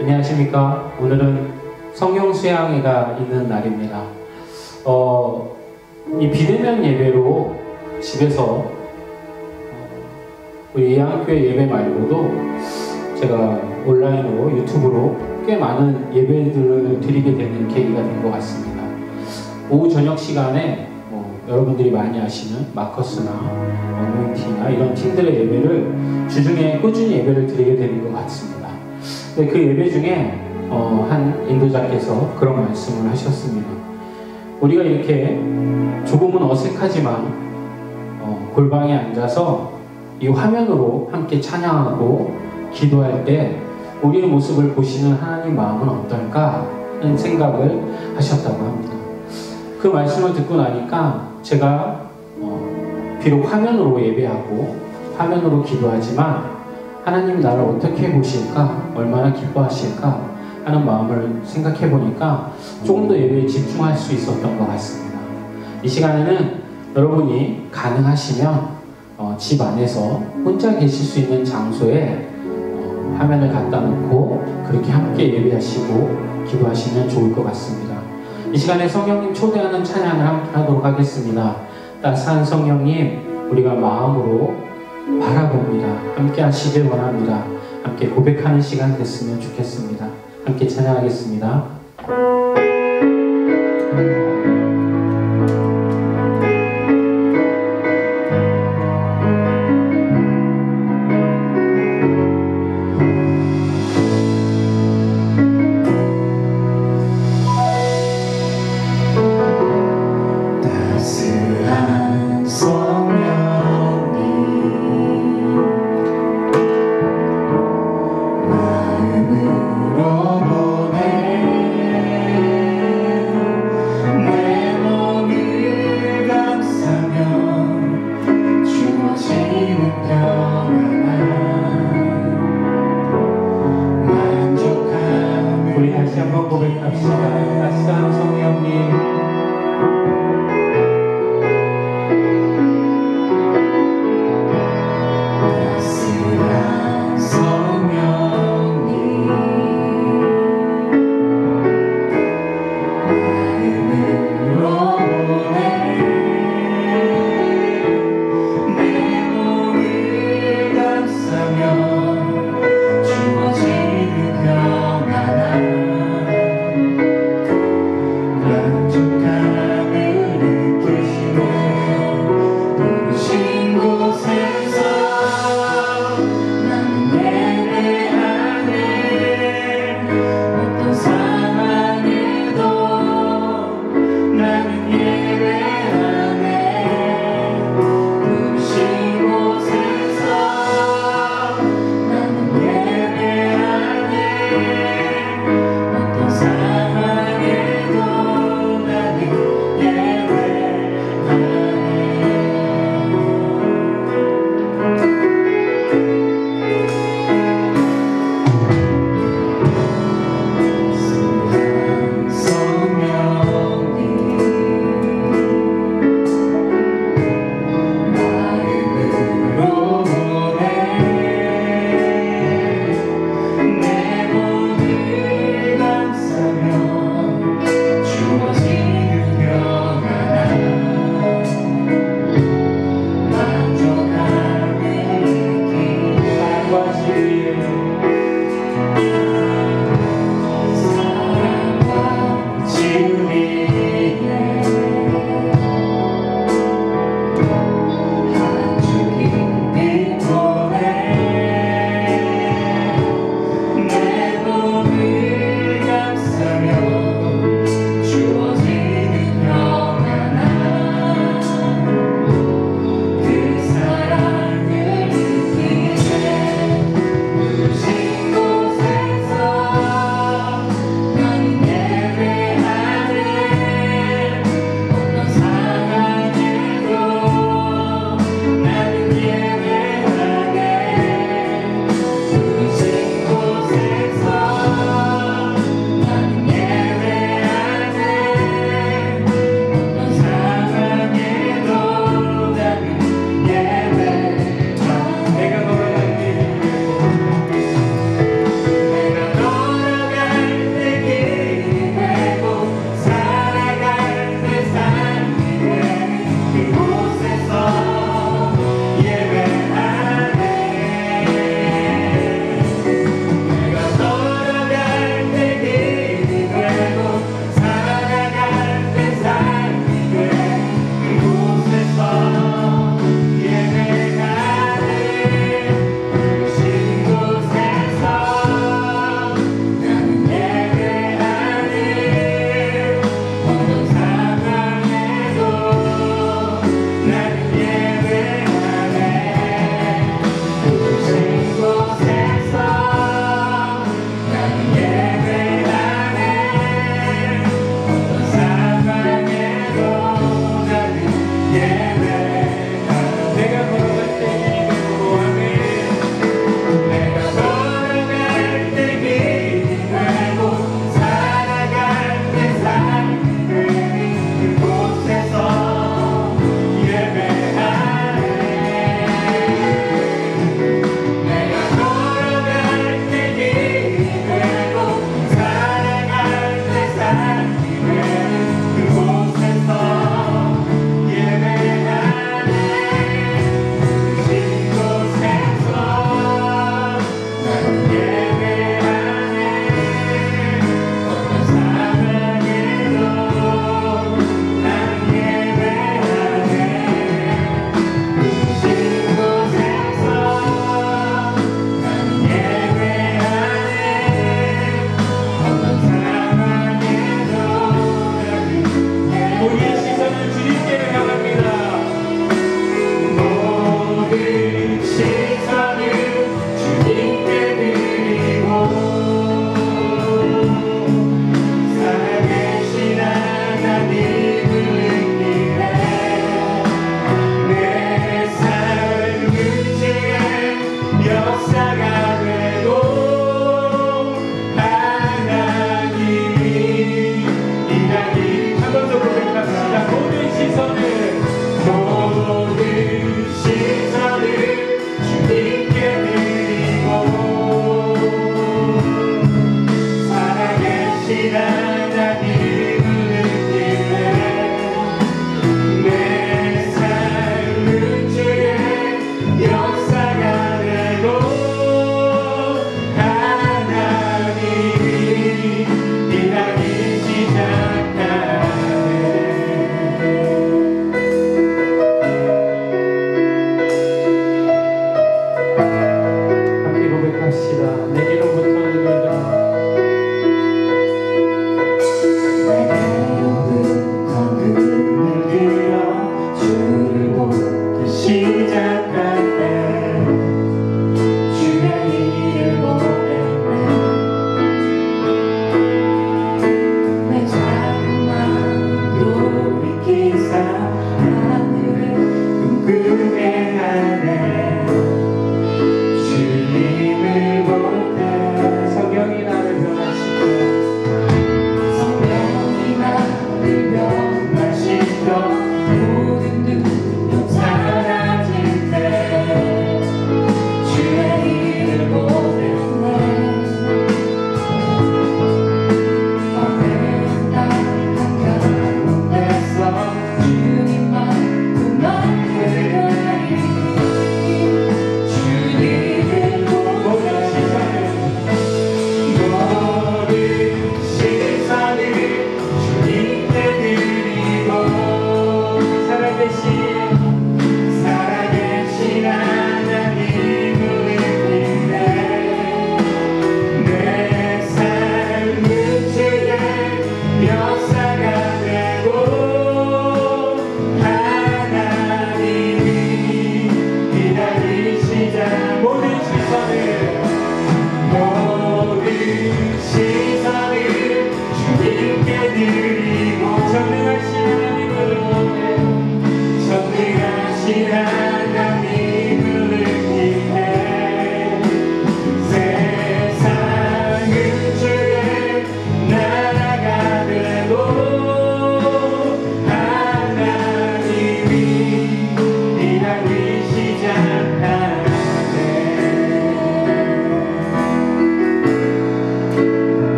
안녕하십니까. 오늘은 성령 수양회가 있는 날입니다. 이 비대면 예배로 집에서 우리 예양교회 예배 말고도 제가 온라인으로 유튜브로 꽤 많은 예배들을 드리게 되는 계기가 된 것 같습니다. 오후 저녁 시간에 여러분들이 많이 아시는 마커스나 노인티나 이런 팀들의 예배를 주중에 꾸준히 예배를 드리게 되는 것 같습니다. 근데 그 예배 중에 한 인도자께서 그런 말씀을 하셨습니다. 우리가 이렇게 조금은 어색하지만 골방에 앉아서 이 화면으로 함께 찬양하고 기도할 때 우리의 모습을 보시는 하나님 마음은 어떨까 하는 생각을 하셨다고 합니다. 그 말씀을 듣고 나니까 제가 비록 화면으로 예배하고 화면으로 기도하지만 하나님이 나를 어떻게 보실까, 얼마나 기뻐하실까 하는 마음을 생각해 보니까 조금 더 예배에 집중할 수 있었던 것 같습니다. 이 시간에는 여러분이 가능하시면 집 안에서 혼자 계실 수 있는 장소에 화면을 갖다 놓고 그렇게 함께 예배하시고 기도하시면 좋을 것 같습니다. 이 시간에 성령님 초대하는 찬양을 함께 하도록 하겠습니다. 따스한 성령님, 우리가 마음으로 바라봅니다. 함께 하시길 원합니다. 함께 고백하는 시간 됐으면 좋겠습니다. 함께 찬양하겠습니다. 우리 다시 한번 고백합시다. 따스한 성령님,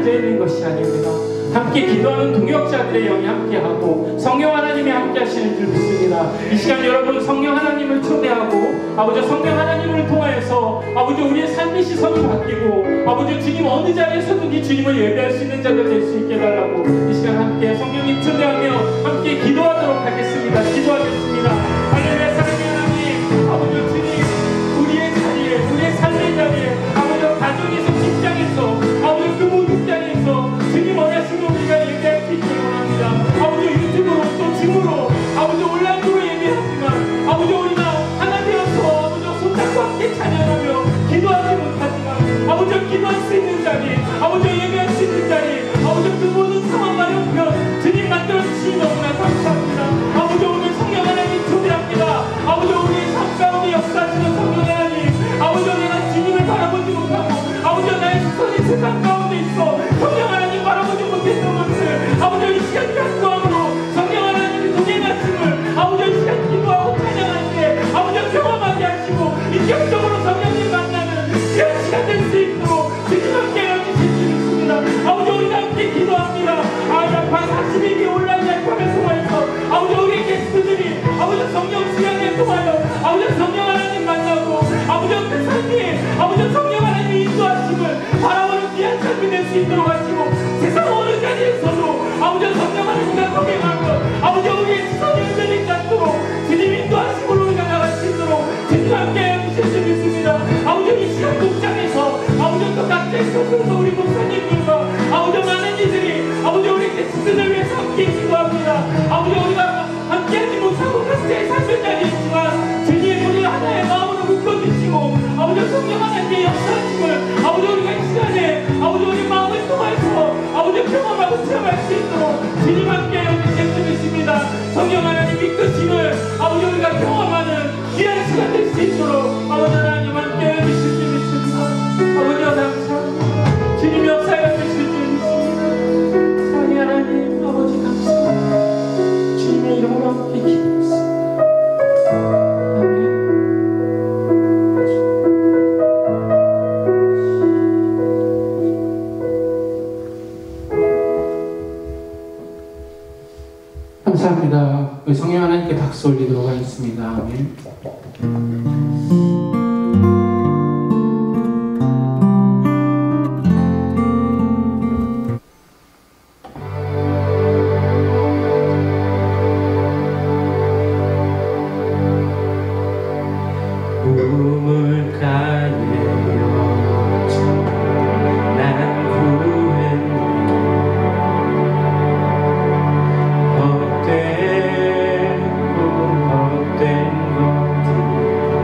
앉아있는 것이 아닙니다. 함께 기도하는 동역자들의 영이 함께하고 성령 하나님이 함께 하시는 줄 믿습니다. 이 시간 여러분 성령 하나님을 초대하고 아버지 성령 하나님을 통하여서 아버지 우리의 삶의 시선이 바뀌고 아버지 주님 어느 자리에서든지 주님을 예배할 수 있는 자가 될 수 있게 해달라고 이 시간 함께 성령님 초대하며 함께 기도하도록 하겠습니다. 기도하겠습니다. 할렐루야. 사랑의 하나님 아버지 주님 우리의 자리에 우리의 삶의 자리에 아버지 가정에서 직장에서 아버지 그 목욕장에서 주님 원하시는 우리가 예배할 수 있기를 원합니다. 아버지 유튜브로 또 줌으로 아버지 온라인으로 예배하지만 아버지 우리가 하나 되어서 아버지 손잡고 함께 찬양하며 기도하지 못하지만 아버지 기도할 수 있는 자리 아버지 예배할 수 있는 자리 아버지 그 모든 상황과 형편 주님 만들어주시니 너무나 감사합니다. 아버지 오늘 성령 하나님 초대합니다. 아버지 우리의 삶 가운데 역사하시는 성령 하나님 아버지 내가 주님을 바라보지 못하고 아버지 나의 시선이 세상 가운데 있어 성령 하나님 바라보지 못했던 것을 아버지 이 시간 간구함으로 성령 하나님의 동행하심을 아버지 이 시간 기도하고 찬양할 때 아버지 경험하게 하시고 인격적으로 성령님 만나는 귀한 시간 될 수 있도록 주님 함께 해주실 줄 믿습니다. 아버지 우리가 함께 기도합니다. 약 42개 온라인 약함을 통하여서 아버지 우리 게스트들이 아버지 성령 시간을 통하여 아버지 성령 하나님 만나고 아버지 그 삶이 아버지 성령 하나님 인도하심을 바라보는 귀한 삶이 될 수 있도록 하시고 세상 어느 자리에서도 아버지 성령 하나님과 동행하며 아버지 우리의 시선이 흔들리지 않도록 주님 인도하심으로 우리가 나갈 수 있도록 주님 함께 해주실 줄 믿습니다. 아버지 이 시간 목장에서 아버지 또 각자의 소속에서 우리 목사님들과 아버지 많은 이들이 아버지 우리 게스트들 위해서 함께 기도합니다. 아버지 우리가 함께하지 못하고 각자의 삶의 자리에 있지만 주님 우리 하나의 마음으로 묶어주시고 아버지 성령 하나님의 역사하심을 아버지 우리가 이 시간에 아버지 우리 마음을 통해서 아버지 경험하고 체험할 수 있도록 주님 함께 해주실 줄 믿습니다. 성령 하나님 이끄심을 아버지 우리가 경험하는 귀한 시간 될 수 있도록 아버지 하나님 함께 해주실 줄 믿습니다. 아버지 감사합니다. 주님 역사해 주실 줄 믿습니다. 사랑의 하나님 아버지 감사합니다. 주님의 이름으로 함께 기도했습니다. 감사합니다. 우리 성령 하나님께 박수 올리도록 하겠습니다. 아멘. 헛된 것들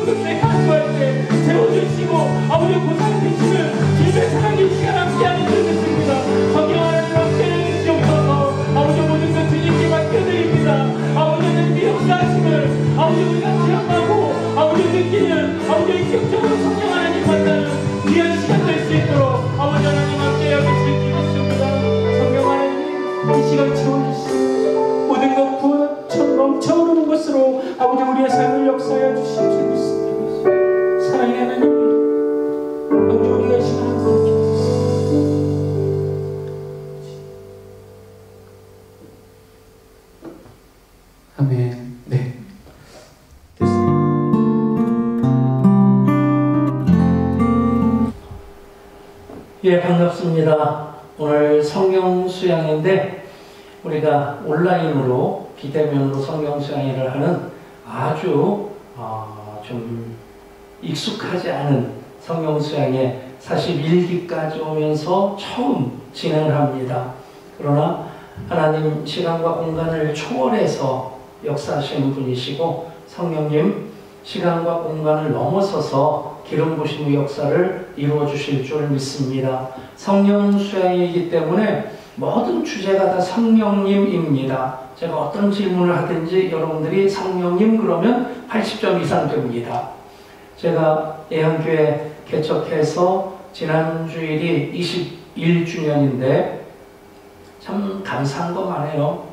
그때 간구할 때 재워주시고 아버지 고상 되시는 주님의 사랑의 시간 함께하는 줄 믿습니다. 성령 하나님 함께해 주시옵소서. 아버지 모든 것 주님께 맡겨드립니다. 아버지는 이 역사하심을 아버지 우리가 체험하고 아버지 느끼는 아버지 인격적으로 성령 하나님 만나는 귀한 시간 될 수 있도록 아버지 하나님 함께 여기실 줄 믿습니다. 성령 하나님 이 시간 채워주시고 모든 것 부어처럼 넘쳐오르는 것으로 아버지 우리의 삶을 역사하여 주실 줄 믿습니다. 사랑의 하나님 아버지 우리가 이 시간 함께 아멘. 네. 예, 반갑습니다. 오늘 성경 수양인데 우리가 온라인으로 비대면으로 성경 수양회를 하는 아주 좀 익숙하지 않은 성경 수양회 41기까지 오면서 처음 진행을 합니다. 그러나 하나님 시간과 공간을 초월해서 역사하시는 분이시고 성령님 시간과 공간을 넘어서서 기름 부심의 역사를 이루어 주실 줄 믿습니다. 성령 수양이기 때문에 모든 주제가 다 성령님입니다. 제가 어떤 질문을 하든지 여러분들이 성령님 그러면 80점 이상 됩니다. 제가 예한교회 개척해서 지난 주일이 21주년인데 참 감사한 것만 해요.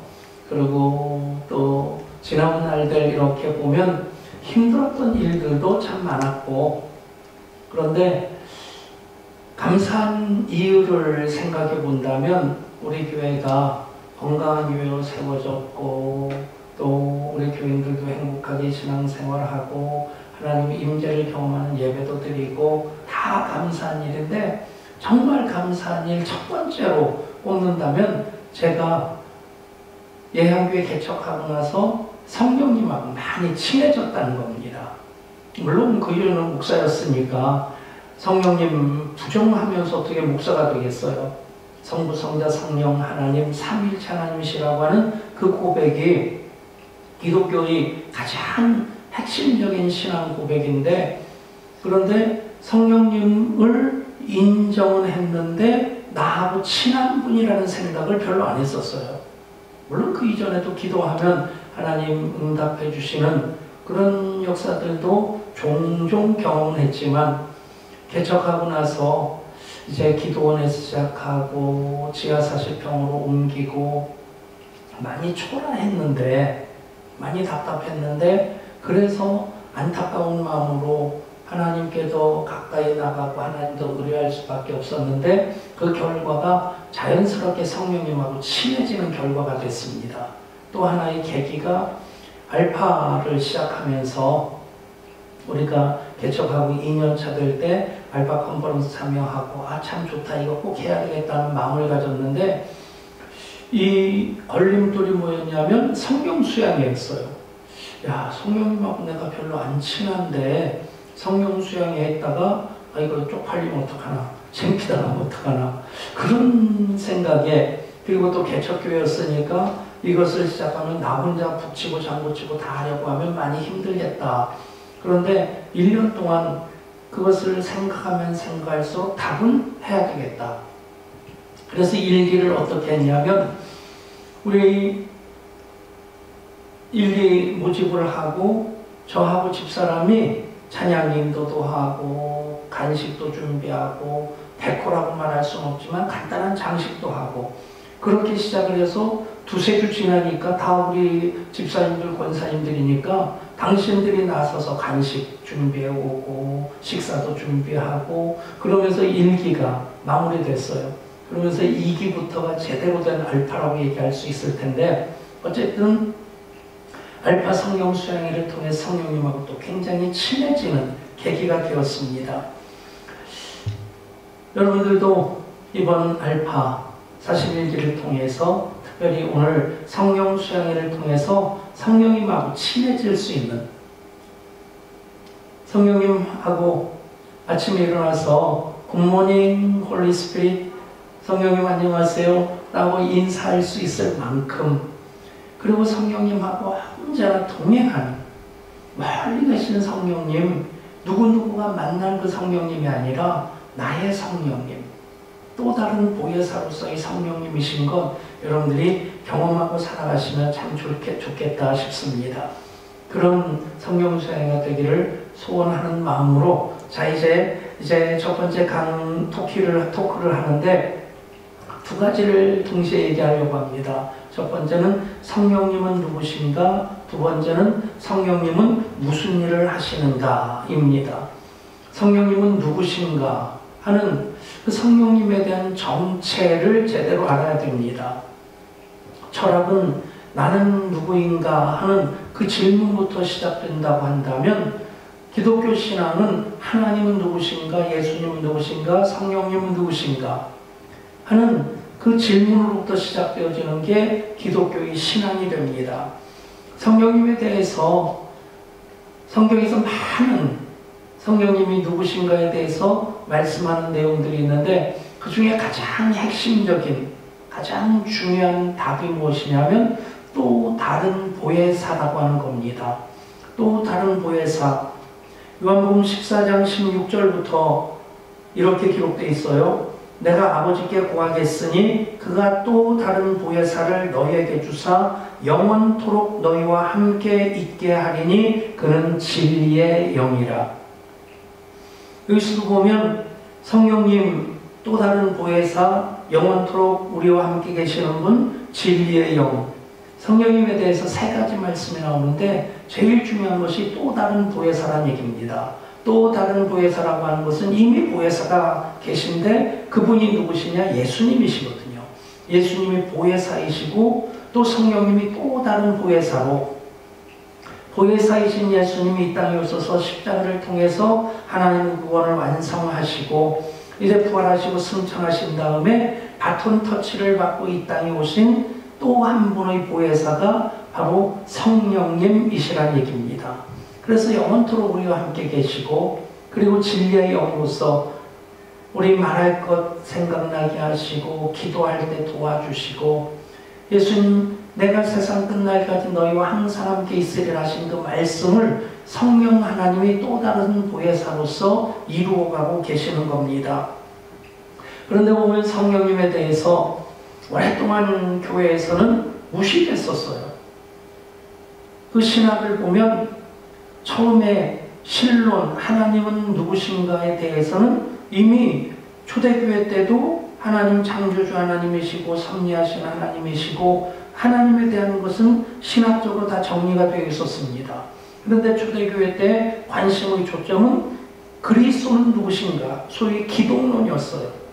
그리고 또 지난 날들 이렇게 보면 힘들었던 일들도 참 많았고, 그런데 감사한 이유를 생각해 본다면 우리 교회가 건강한 교회로 세워졌고 또 우리 교인들도 행복하게 신앙생활하고 하나님의 임재를 경험하는 예배도 드리고 다 감사한 일인데, 정말 감사한 일 첫 번째로 꼽는다면 제가 예한교회 개척하고 나서 성령님하고 많이 친해졌다는 겁니다. 물론 그 이유는 목사였으니까 성령님 부정하면서 어떻게 목사가 되겠어요. 성부, 성자, 성령 하나님 삼위일체 하나님이시라고 하는 그 고백이 기독교의 가장 핵심적인 신앙 고백인데, 그런데 성령님을 인정은 했는데 나하고 친한 분이라는 생각을 별로 안 했었어요. 물론 그 이전에도 기도하면 하나님 응답해 주시는 그런 역사들도 종종 경험했지만, 개척하고 나서 이제 기도원에서 시작하고 지하사실평으로 옮기고 많이 초라했는데, 많이 답답했는데, 그래서 안타까운 마음으로 하나님께도 가까이 나가고 하나님도 의뢰할 수밖에 없었는데, 그 결과가 자연스럽게 성령님하고 친해지는 결과가 됐습니다. 또 하나의 계기가 알파를 시작하면서 우리가 개척하고 2년차 될 때 알파 컨퍼런스 참여하고 참 좋다, 이거 꼭 해야 되겠다는 마음을 가졌는데, 이 걸림돌이 뭐였냐면 성경 수양회였어요. 야, 성령님하고 내가 별로 안 친한데 성령 수양회 했다가 이거 쪽팔리면 어떡하나, 창피당하면 어떡하나, 그런 생각에, 그리고 또 개척교회였으니까 이것을 시작하면 나 혼자 북치고 장구치고 다 하려고 하면 많이 힘들겠다. 그런데 1년 동안 그것을 생각하면 생각할수록 답은 해야 되겠다. 그래서 일기를 어떻게 했냐면, 우리 일기 모집을 하고 저하고 집사람이 찬양 인도도 하고 간식도 준비하고 데코라고 말할 수는 없지만 간단한 장식도 하고, 그렇게 시작을 해서 두세 주 지나니까 다 우리 집사님들 권사님들이니까 당신들이 나서서 간식 준비해 오고 식사도 준비하고, 그러면서 1기가 마무리됐어요. 그러면서 2기부터가 제대로 된 알파라고 얘기할 수 있을 텐데, 어쨌든 알파 성령 수양회를 통해 성령님하고 또 굉장히 친해지는 계기가 되었습니다. 여러분들도 이번 알파 41기를 통해서, 특별히 오늘 성령 수양회를 통해서 성령님하고 친해질 수 있는, 성령님하고 아침에 일어나서 굿모닝 홀리 스피릿, 성령님 안녕하세요 라고 인사할 수 있을 만큼, 그리고 성령님하고 언제나 동행하는, 멀리 계신 성령님, 누구누구가 만난 그 성령님이 아니라 나의 성령님, 또 다른 보혜사로서의 성령님이신 것 여러분들이 경험하고 살아가시면 참 좋겠다 싶습니다. 그런 성령 수행가 되기를 소원하는 마음으로 자 이제 첫 번째 토크를 하는데 두 가지를 동시에 얘기하려고 합니다. 첫 번째는 성령님은 누구신가? 두 번째는 성령님은 무슨 일을 하시는가? 입니다. 성령님은 누구신가? 하는 그 성령님에 대한 정체를 제대로 알아야 됩니다. 철학은 나는 누구인가 하는 그 질문부터 시작된다고 한다면 기독교 신앙은 하나님은 누구신가? 예수님은 누구신가? 성령님은 누구신가? 하는 그 질문으로부터 시작되어지는 게 기독교의 신앙이 됩니다. 성령님에 대해서 성경에서 많은 성령님이 누구신가에 대해서 말씀하는 내용들이 있는데 그 중에 가장 핵심적인 가장 중요한 답이 무엇이냐면 또 다른 보혜사라고 하는 겁니다. 또 다른 보혜사. 요한복음 14장 16절부터 이렇게 기록되어 있어요. 내가 아버지께 구하겠으니 그가 또 다른 보혜사를 너희에게 주사 영원토록 너희와 함께 있게 하리니 그는 진리의 영이라. 여기서도 보면 성령님 또 다른 보혜사 영원토록 우리와 함께 계시는 분 진리의 영. 성령님에 대해서 세 가지 말씀이 나오는데 제일 중요한 것이 또 다른 보혜사라는 얘기입니다. 또 다른 보혜사라고 하는 것은 이미 보혜사가 계신데 그분이 누구시냐? 예수님이시거든요. 예수님이 보혜사이시고 또 성령님이 또 다른 보혜사로 보혜사이신 예수님이 이 땅에 오셔서 십자가를 통해서 하나님의 구원을 완성하시고 이제 부활하시고 승천하신 다음에 바톤 터치를 받고 이 땅에 오신 또 한 분의 보혜사가 바로 성령님이시라는 얘기입니다. 그래서 영원토록 우리와 함께 계시고 그리고 진리의 영으로서 우리 말할 것 생각나게 하시고 기도할 때 도와주시고 예수님 내가 세상 끝날까지 너희와 항상 함께 있으리라 하신 그 말씀을 성령 하나님이 또 다른 보혜사로서 이루어가고 계시는 겁니다. 그런데 보면 성령님에 대해서 오랫동안 교회에서는 무시했었어요. 그 신학을 보면 처음에 신론 하나님은 누구신가에 대해서는 이미 초대교회 때도 하나님 창조주 하나님이시고 섭리하신 하나님이시고 하나님에 대한 것은 신학적으로 다 정리가 되어 있었습니다. 그런데 초대교회 때 관심의 초점은 그리스도는 누구신가? 소위 기독론이었어요.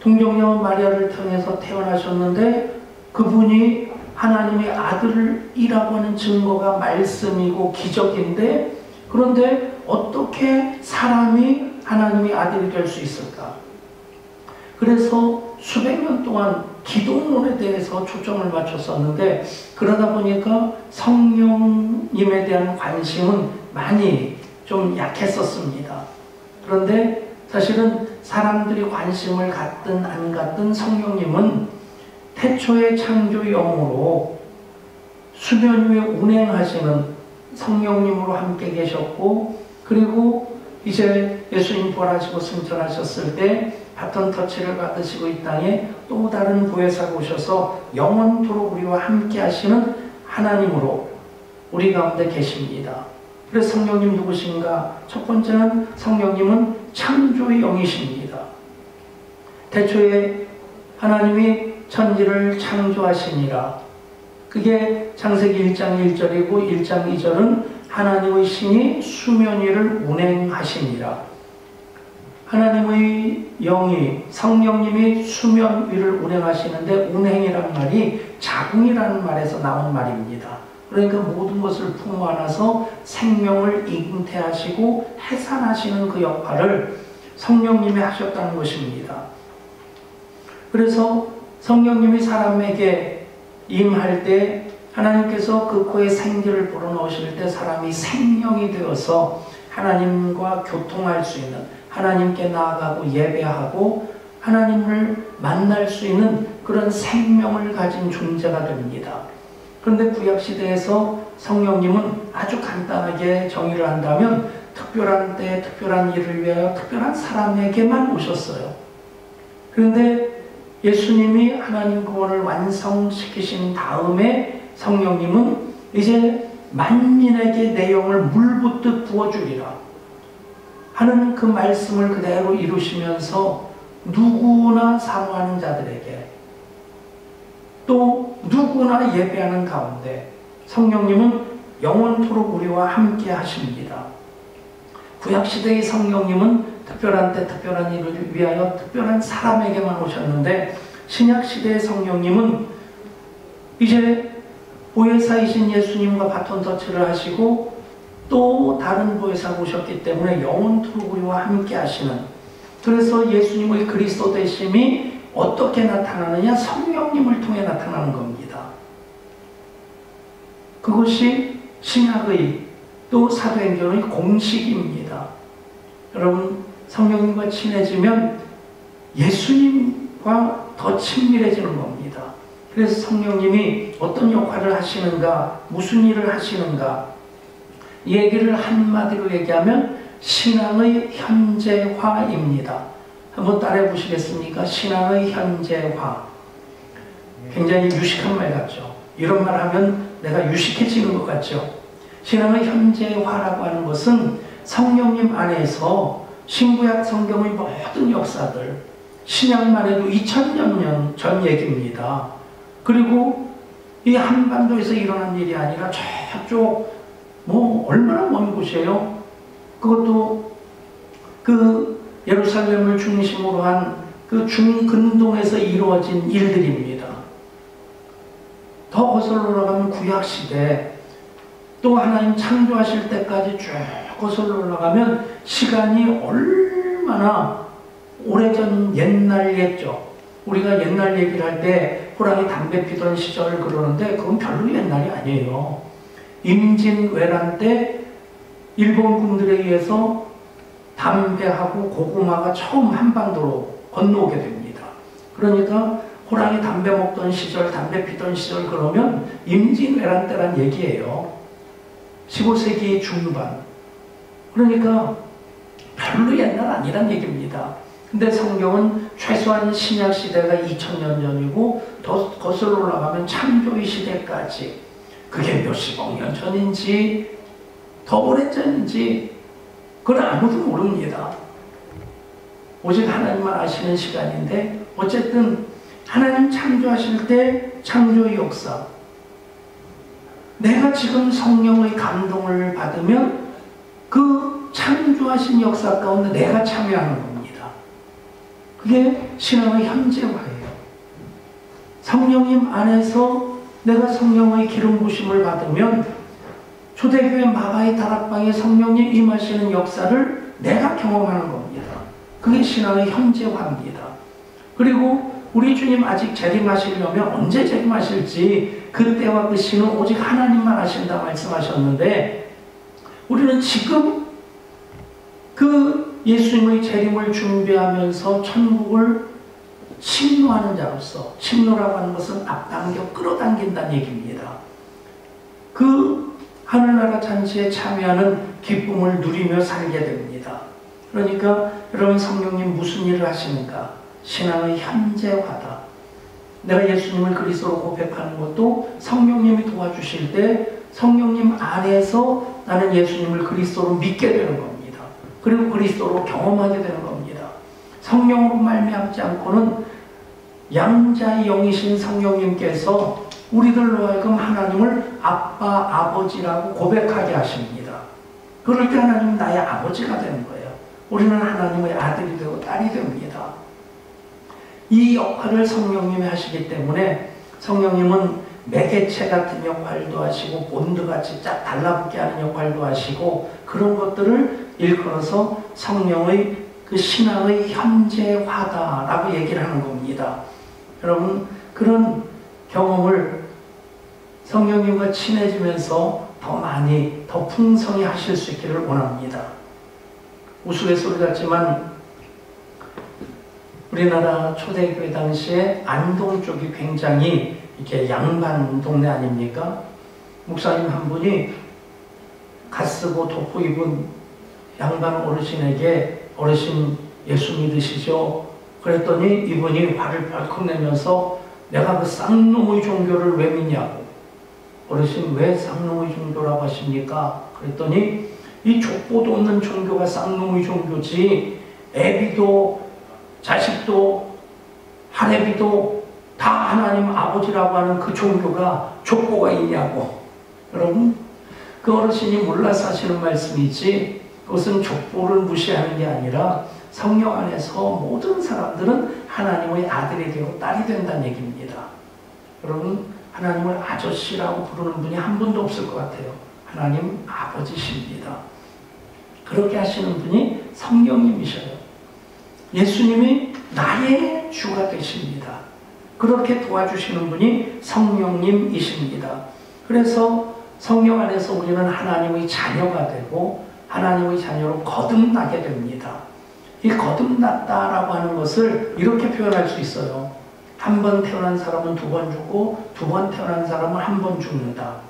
동정녀 마리아를 통해서 태어나셨는데 그분이 하나님의 아들이라고 하는 증거가 말씀이고 기적인데 그런데 어떻게 사람이 하나님의 아들이 될 수 있을까? 그래서 수백 년 동안 기독론에 대해서 초점을 맞췄었는데 그러다 보니까 성령님에 대한 관심은 많이 좀 약했었습니다. 그런데 사실은 사람들이 관심을 갖든 안 갖든 성령님은 태초의 창조 영으로 수면 위에 운행하시는 성령님으로 함께 계셨고 그리고 이제 예수님 부활하시고 승천하셨을 때 바톤 터치를 받으시고 이 땅에 또 다른 보혜사가 오셔서 영원토록 우리와 함께 하시는 하나님으로 우리 가운데 계십니다. 그래서 성령님 누구신가? 첫 번째는 성령님은 창조의 영이십니다. 태초에 하나님이 천지를 창조하시니라. 그게 창세기 1장 1절이고 1장 2절은 하나님의 신이 수면 위를 운행하시니라. 하나님의 영이 성령님이 수면 위를 운행하시는데 운행이란 말이 자궁이라는 말에서 나온 말입니다. 그러니까 모든 것을 품어 안아서 생명을 잉태하시고 해산하시는 그 역할을 성령님이 하셨다는 것입니다. 그래서 성령님이 사람에게 임할 때 하나님께서 그 코에 생기를 불어넣으실 때 사람이 생명이 되어서 하나님과 교통할 수 있는 하나님께 나아가고 예배하고 하나님을 만날 수 있는 그런 생명을 가진 존재가 됩니다. 그런데 구약시대에서 성령님은 아주 간단하게 정의를 한다면 특별한 때, 특별한 일을 위하여 특별한 사람에게만 오셨어요. 그런데 예수님이 하나님 구원을 완성시키신 다음에 성령님은 이제 만민에게 내 영을 물붓듯 부어주리라 하는 그 말씀을 그대로 이루시면서 누구나 사모하는 자들에게 또 누구나 예배하는 가운데 성령님은 영원토록 우리와 함께 하십니다. 구약시대의 성령님은 특별한 때 특별한 일을 위하여 특별한 사람에게만 오셨는데 신약시대의 성령님은 이제 보혜사이신 예수님과 바톤 터치를 하시고 또 다른 보혜사가 오셨기 때문에 영원토록 우리와 함께 하시는, 그래서 예수님의 그리스도 되심이 어떻게 나타나느냐? 성령님을 통해 나타나는 겁니다. 그것이 신약의 또 사도행전의 공식입니다. 여러분, 성령님과 친해지면 예수님과 더 친밀해지는 겁니다. 그래서 성령님이 어떤 역할을 하시는가, 무슨 일을 하시는가, 이 얘기를 한마디로 얘기하면 신앙의 현재화입니다. 한번 따라해 보시겠습니까? 신앙의 현재화. 굉장히 유식한 말 같죠? 이런 말 하면 내가 유식해지는 것 같죠? 신앙의 현재화라고 하는 것은 성령님 안에서 신구약 성경의 모든 역사들, 신약만 해도 2000년 전 얘기입니다. 그리고 이 한반도에서 일어난 일이 아니라 저쪽 얼마나 먼 곳이에요? 그것도 그 예루살렘을 중심으로 한 그 중근동에서 이루어진 일들입니다. 더 거슬러 올라가면 구약시대, 또 하나님 창조하실 때까지 쭉 거슬러 올라가면 시간이 얼마나 오래전 옛날 얘기죠. 우리가 옛날 얘기를 할 때 호랑이 담배 피던 시절 그러는데 그건 별로 옛날이 아니에요. 임진왜란 때 일본군들에 의해서 담배하고 고구마가 처음 한반도로 건너오게 됩니다. 그러니까 호랑이 담배 먹던 시절, 담배 피던 시절 그러면 임진왜란 때란 얘기예요. 15세기 중반. 그러니까 별로 옛날 아니란 얘기입니다. 근데 성경은 최소한 신약 시대가 2000년 전이고 더 거슬러 올라가면 창조의 시대까지, 그게 몇십억 년 전인지 더 오래전인지 그건 아무도 모릅니다. 오직 하나님만 아시는 시간인데 어쨌든 하나님 창조하실 때 창조의 역사, 내가 지금 성령의 감동을 받으면 그 창조하신 역사 가운데 내가 참여하는 겁니다. 그게 신앙의 현재화예요. 성령님 안에서 내가 성령의 기름 부심을 받으면 초대교회 마가의 다락방에 성령님 임하시는 역사를 내가 경험하는 겁니다. 그게 신앙의 현재화입니다. 그리고 우리 주님 아직 재림하시려면 언제 재림하실지 그때와 그 시는 오직 하나님만 아신다 말씀하셨는데, 우리는 지금 그 예수님의 재림을 준비하면서 천국을 침노하는 자로서, 침노라고 하는 것은 앞당겨 끌어당긴다는 얘기입니다. 그 하늘나라 잔치에 참여하는 기쁨을 누리며 살게 됩니다. 그러니까 여러분, 성령님 무슨 일을 하시는가? 신앙의 현재화다. 내가 예수님을 그리스도로 고백하는 것도 성령님이 도와주실 때 성령님 안에서 나는 예수님을 그리스도로 믿게 되는 겁니다. 그리고 그리스도로 경험하게 되는 겁니다. 성령으로 말미암지 않고는 양자의 영이신 성령님께서 우리들로 하여금 하나님을 아빠, 아버지라고 고백하게 하십니다. 그럴 때 하나님은 나의 아버지가 되는 거예요. 우리는 하나님의 아들이 되고 딸이 됩니다. 이 역할을 성령님이 하시기 때문에 성령님은 매개체 같은 역할도 하시고 본드같이 쫙 달라붙게 하는 역할도 하시고, 그런 것들을 일컬어서 성령의 그 신앙의 현재화다라고 얘기를 하는 겁니다. 여러분, 그런 경험을 성령님과 친해지면서 더 많이, 더 풍성히 하실 수 있기를 원합니다. 우스갯소리 같지만 우리나라 초대교회 당시에 안동 쪽이 굉장히 이렇게 양반 동네 아닙니까? 목사님 한 분이 갓쓰고 도포 입은 양반 어르신에게 어르신 예수 믿으시죠? 그랬더니 이분이 화를 벌컥 내면서 내가 그 쌍놈의 종교를 왜 믿냐고. 어르신 왜 쌍놈의 종교라고 하십니까? 그랬더니 이 족보도 없는 종교가 쌍놈의 종교지 애비도 자식도 할애비도 다 하나님 아버지라고 하는 그 종교가 족보가 있냐고. 여러분 그 어르신이 몰라서 하시는 말씀이지 그것은 족보를 무시하는 게 아니라 성령 안에서 모든 사람들은 하나님의 아들이 되고 딸이 된다는 얘기입니다. 여러분 하나님을 아저씨라고 부르는 분이 한 분도 없을 것 같아요. 하나님 아버지십니다. 그렇게 하시는 분이 성령님이셔요. 예수님이 나의 주가 되십니다. 그렇게 도와주시는 분이 성령님이십니다. 그래서 성령 안에서 우리는 하나님의 자녀가 되고 하나님의 자녀로 거듭나게 됩니다. 이 거듭났다라고 하는 것을 이렇게 표현할 수 있어요. 한 번 태어난 사람은 두 번 죽고 두 번 태어난 사람은 한 번 죽는다.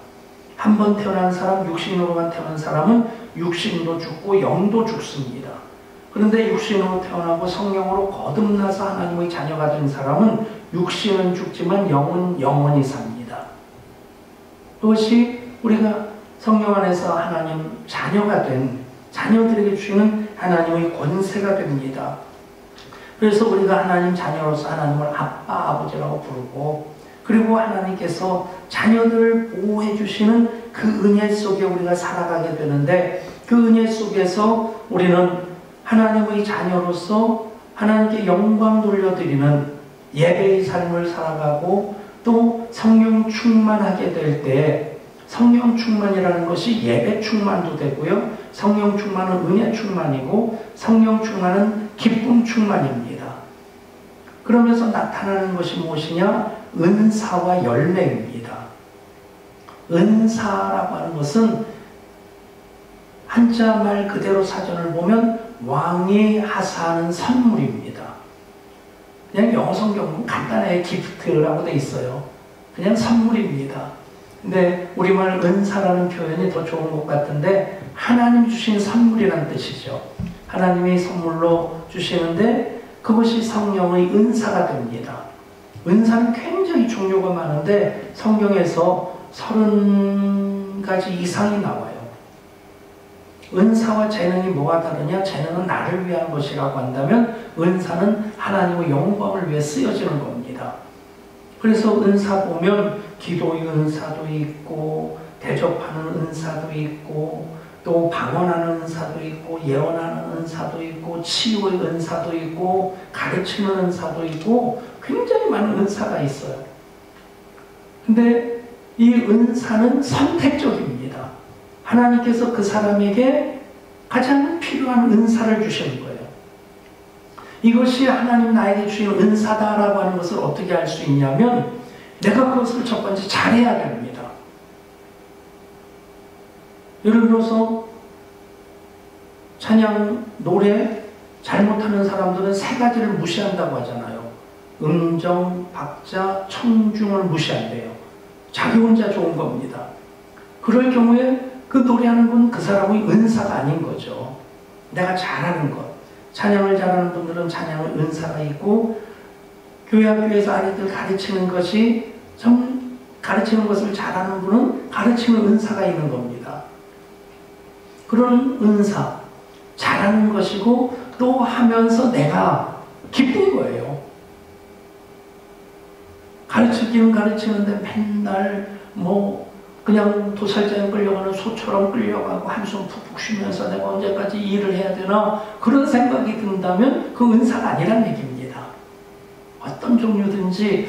한 번 태어난 사람, 육신으로만 태어난 사람은 육신도 죽고 영도 죽습니다. 그런데 육신으로 태어나고 성령으로 거듭나서 하나님의 자녀가 된 사람은 육신은 죽지만 영은 영원히 삽니다. 그것이 우리가 성령 안에서 하나님 자녀가 된 자녀들에게 주시는 하나님의 권세가 됩니다. 그래서 우리가 하나님 자녀로서 하나님을 아빠, 아버지라고 부르고 그리고 하나님께서 자녀들을 보호해 주시는 그 은혜 속에 우리가 살아가게 되는데 그 은혜 속에서 우리는 하나님의 자녀로서 하나님께 영광 돌려드리는 예배의 삶을 살아가고 또 성령 충만하게 될 때 성령 충만이라는 것이 예배 충만도 되고요. 성령 충만은 은혜 충만이고 성령 충만은 기쁨 충만입니다. 그러면서 나타나는 것이 무엇이냐? 은사와 열매입니다. 은사라고 하는 것은 한자 말 그대로 사전을 보면 왕이 하사하는 선물입니다. 그냥 영어 성경은 간단하게 기프트라고 돼 있어요. 그냥 선물입니다. 근데 우리말 은사라는 표현이 더 좋은 것 같은데 하나님 주신 선물이라는 뜻이죠. 하나님이 선물로 주시는데 그것이 성령의 은사가 됩니다. 은사는 굉장히 종류가 많은데 성경에서 30가지 이상이 나와요. 은사와 재능이 뭐가 다르냐? 재능은 나를 위한 것이라고 한다면 은사는 하나님의 영광을 위해 쓰여지는 겁니다. 그래서 은사 보면 기도의 은사도 있고 대접하는 은사도 있고 또 방언하는 은사도 있고 예언하는 은사도 있고 치유의 은사도 있고 가르치는 은사도 있고 굉장히 많은 은사가 있어요. 근데 이 은사는 선택적입니다. 하나님께서 그 사람에게 가장 필요한 은사를 주시는 거예요. 이것이 하나님 나에게 주신 은사다라고 하는 것을 어떻게 알 수 있냐면 내가 그것을 첫 번째 잘해야 됩니다. 예를 들어서 찬양, 노래 잘못하는 사람들은 세 가지를 무시한다고 하잖아요. 음정, 박자, 청중을 무시한대요. 자기 혼자 좋은 겁니다. 그럴 경우에 그 노래하는 건 그 사람의 은사가 아닌 거죠. 내가 잘하는 것. 찬양을 잘하는 분들은 찬양의 은사가 있고 교회 학교에서 아이들 가르치는 것이 좀 가르치는 것을 잘하는 분은 가르치는 은사가 있는 겁니다. 그런 은사, 잘하는 것이고 또 하면서 내가 기쁜 거예요. 가르치기는 가르치는데 맨날 뭐 그냥 도살장에 끌려가는 소처럼 끌려가고 한숨 푹푹 쉬면서 내가 언제까지 일을 해야 되나 그런 생각이 든다면 그 은사가 아니란 얘기입니다. 어떤 종류든지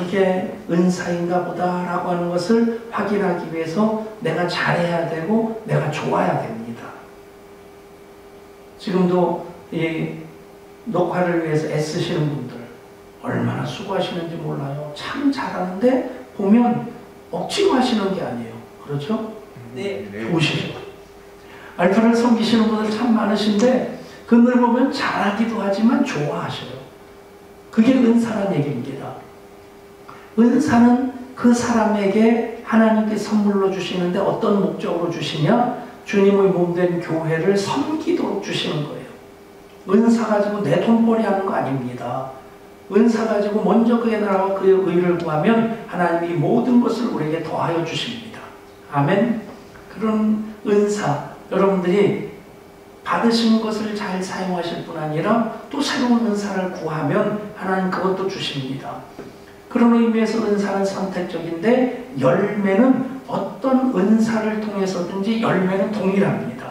이게 은사인가 보다 라고 하는 것을 확인하기 위해서 내가 잘해야 되고 내가 좋아야 됩니다. 지금도 이 녹화를 위해서 애쓰시는 분들 얼마나 수고하시는지 몰라요. 참 잘하는데 보면 억지로 하시는 게 아니에요. 그렇죠? 네. 좋으시죠? 알파를 섬기시는 분들 참 많으신데 그들 보면 잘하기도 하지만 좋아하셔요. 그게 은사란 얘기입니다. 은사는 그 사람에게 하나님께 선물로 주시는데 어떤 목적으로 주시냐? 주님의 몸된 교회를 섬기도록 주시는 거예요. 은사 가지고 내 돈벌이 하는 거 아닙니다. 은사 가지고 먼저 그의 나라와 그의 의를 구하면 하나님이 모든 것을 우리에게 더하여 주십니다. 아멘. 그런 은사 여러분들이 받으신 것을 잘 사용하실 뿐 아니라 또 새로운 은사를 구하면 하나님 그것도 주십니다. 그런 의미에서 은사는 선택적인데 열매는 어떤 은사를 통해서든지 열매는 동일합니다.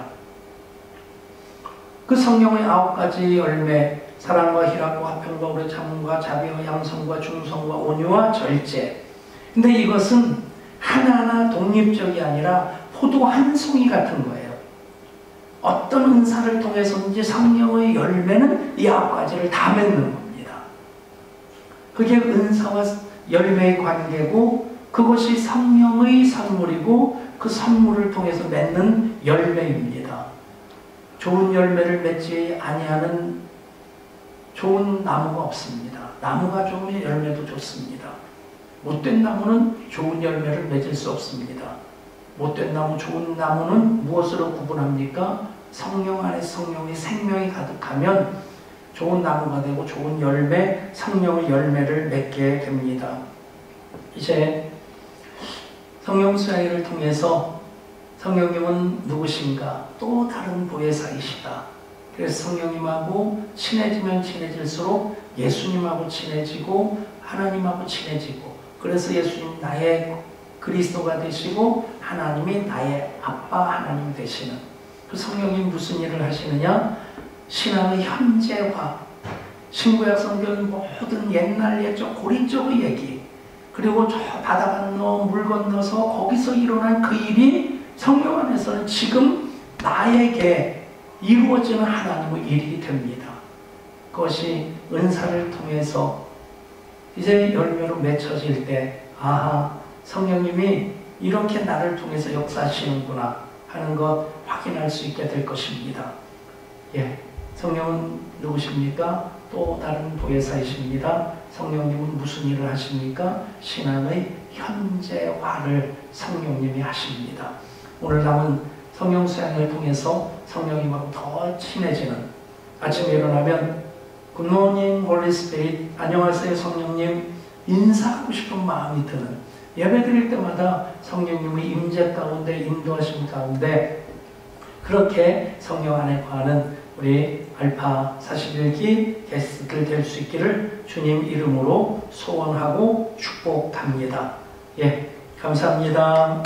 그 성령의 9가지 열매, 사랑과 희락과 화평과 오래 참음과 자비와 양성과 중성과 온유와 절제. 근데 이것은 하나하나 독립적이 아니라 포도 한 송이 같은 거예요. 어떤 은사를 통해서든지 성령의 열매는 이 9가지를 다 맺는 겁니다. 그게 은사와 열매의 관계고 그것이 성령의 선물이고 그 선물을 통해서 맺는 열매입니다. 좋은 열매를 맺지 아니하는 좋은 나무가 없습니다. 나무가 좋으면 열매도 좋습니다. 못된 나무는 좋은 열매를 맺을 수 없습니다. 못된 나무, 좋은 나무는 무엇으로 구분합니까? 성령 안에 성령의 생명이 가득하면 좋은 나무가 되고 좋은 열매, 성령의 열매를 맺게 됩니다. 이제 성령 수양회를 통해서 성령님은 누구신가? 또 다른 보혜사이시다. 그래서 성령님하고 친해지면 친해질수록 예수님하고 친해지고 하나님하고 친해지고 그래서 예수님 나의 그리스도가 되시고 하나님이 나의 아빠 하나님 되시는 그 성령님 무슨 일을 하시느냐? 신앙의 현재화, 신구약 성경 모든 옛날 옛적 고린적의 얘기 그리고 저 바다 건너 물 건너서 거기서 일어난 그 일이 성령 안에서는 지금 나에게 이루어지는 하나님의 일이 됩니다. 그것이 은사를 통해서 이제 열매로 맺혀질 때 아하 성령님이 이렇게 나를 통해서 역사하시는구나 하는 것 확인할 수 있게 될 것입니다. 예, 성령은 누구십니까? 또 다른 보혜사이십니다. 성령님은 무슨 일을 하십니까? 신앙의 현재화를 성령님이 하십니다. 오늘 남은 성령 수양을 통해서 성령님하고 더 친해지는 아침에 일어나면 굿모닝 홀리 스피릿 안녕하세요 성령님 인사하고 싶은 마음이 드는 예배드릴 때마다 성령님의 임재 가운데 인도하심 가운데 그렇게 성령 안에 거하는 우리 알파 41기 게스트들 될 수 있기를 주님 이름으로 소원하고 축복합니다. 예, 감사합니다.